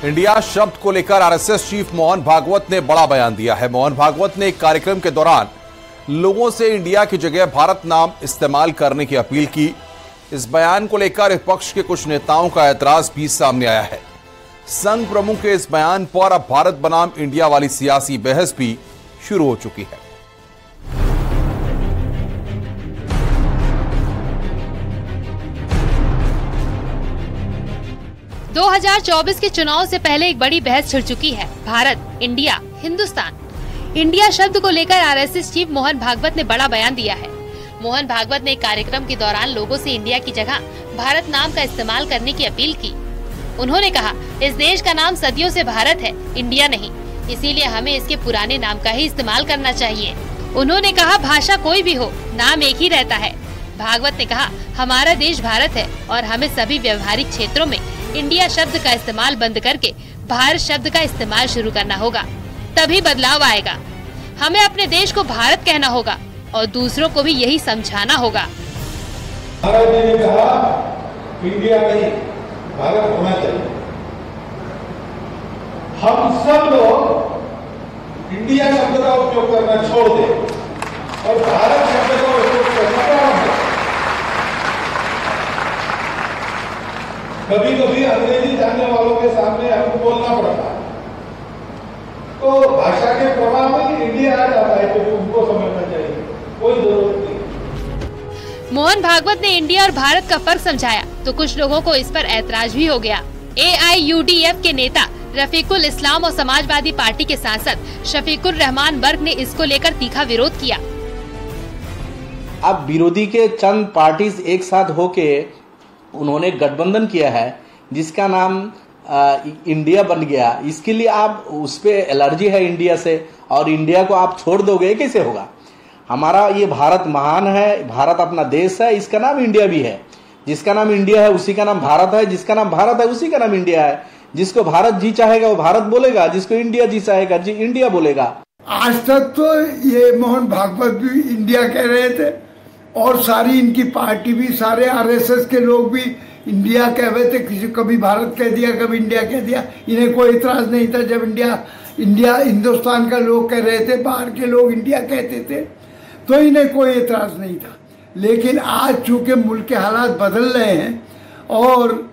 India शब्द को लेकर आरएसएस चीफ मोहन भागवत ने बड़ा बयान दिया है। मोहन भागवत ने एक कार्यक्रम के दौरान लोगों से इंडिया की जगह भारत नाम इस्तेमाल करने की अपील की। इस बयान को लेकर विपक्ष के कुछ नेताओं का ऐतराज भी सामने आया है। संघ प्रमुख के इस बयान पर अब भारत बनाम इंडिया वाली सियासी बहस भी शुरू हो चुकी है। – 2024 के चुनाव से पहले एक बड़ी बहस छिड़ चुकी है। भारत, इंडिया, हिंदुस्तान। इंडिया शब्द को लेकर आरएसएस चीफ मोहन भागवत ने बड़ा बयान दिया है। मोहन भागवत ने एक कार्यक्रम के दौरान लोगों से इंडिया की जगह भारत नाम का इस्तेमाल करने की अपील की। उन्होंने कहा, इस देश का नाम सदियों से भारत है, इंडिया नहीं, इसीलिए हमें इसके पुराने नाम का ही इस्तेमाल करना चाहिए। उन्होंने कहा, भाषा कोई भी हो, नाम एक ही रहता है। भागवत ने कहा, हमारा देश भारत है और हमें सभी व्यवहारिक क्षेत्रों में इंडिया शब्द का इस्तेमाल बंद करके भारत शब्द का इस्तेमाल शुरू करना होगा, तभी बदलाव आएगा। हमें अपने देश को भारत कहना होगा और दूसरों को भी यही समझाना होगा। भारत ने कहा इंडिया नहीं, भारत होना चाहिए। हम सब लोग इंडिया शब्द का उपयोग करना छोड़ दें और भारत शब्द का उपयोग करना प्रारंभ करें। कभी कभी अंग्रेजी जानने वालों के सामने हमको बोलना पड़ता है, तो भाषा के प्रभाव में इंडिया आ जाता है, तो उनको समझना चाहिए, कोई जरूरत नहीं। मोहन भागवत ने इंडिया और भारत का फर्क समझाया तो कुछ लोगों को इस पर ऐतराज भी हो गया। AIUDF के नेता रफीकुल इस्लाम और समाजवादी पार्टी के सांसद शफीकुर रहमान वर्ग ने इसको लेकर तीखा विरोध किया। अब विरोधी के चंद पार्टीज एक साथ होके उन्होंने गठबंधन किया है जिसका नाम इंडिया बन गया। इसके लिए आप उस पे एलर्जी है इंडिया से और इंडिया को आप छोड़ दोगे, कैसे होगा? हमारा ये भारत महान है, भारत अपना देश है, इसका नाम इंडिया भी है। जिसका नाम इंडिया है उसी का नाम भारत है, जिसका नाम भारत है उसी का नाम इंडिया है। जिसको भारत जी चाहेगा वो भारत बोलेगा, जिसको इंडिया जी चाहेगा जी इंडिया बोलेगा। आज तक तो ये मोहन भागवत भी इंडिया कह रहे थे और सारी इनकी पार्टी भी, सारे आरएसएस के लोग भी इंडिया कह रहे थे। किसी कभी भारत कह दिया, कभी इंडिया कह दिया, इन्हें कोई इतराज नहीं था। जब इंडिया हिंदुस्तान का लोग कह रहे थे, बाहर के लोग इंडिया कहते थे, तो इन्हें कोई इतराज नहीं था। लेकिन आज चूंकि मुल्क के हालात बदल रहे हैं और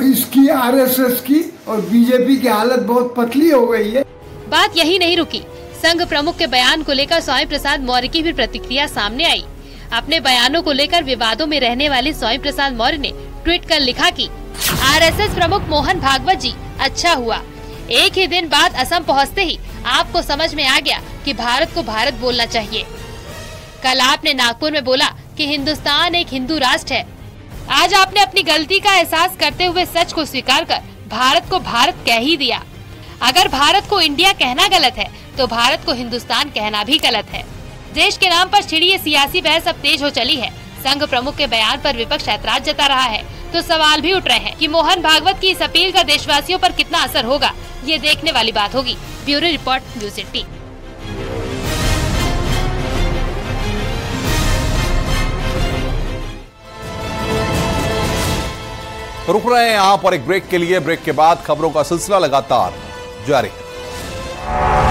इसकी आरएसएस की और बीजेपी की हालत बहुत पतली हो गई है। बात यही नहीं रुकी। संघ प्रमुख के बयान को लेकर स्वामी प्रसाद मौर्य की भी प्रतिक्रिया सामने आई। अपने बयानों को लेकर विवादों में रहने वाले स्वामी प्रसाद मौर्य ने ट्वीट कर लिखा कि आरएसएस प्रमुख मोहन भागवत जी, अच्छा हुआ एक ही दिन बाद असम पहुंचते ही आपको समझ में आ गया कि भारत को भारत बोलना चाहिए। कल आपने नागपुर में बोला कि हिंदुस्तान एक हिंदू राष्ट्र है। आज आपने अपनी गलती का एहसास करते हुए सच को स्वीकार कर भारत को भारत कह ही दिया। अगर भारत को इंडिया कहना गलत है तो भारत को हिंदुस्तान कहना भी गलत है। देश के नाम पर छिड़ी ये सियासी बहस अब तेज हो चली है। संघ प्रमुख के बयान पर विपक्ष ऐतराज जता रहा है तो सवाल भी उठ रहे हैं कि मोहन भागवत की इस अपील का देशवासियों पर कितना असर होगा, ये देखने वाली बात होगी। Bureau report, news 18। रुक रहे हैं यहाँ पर एक ब्रेक के लिए। ब्रेक के बाद खबरों का सिलसिला लगातार जारी है।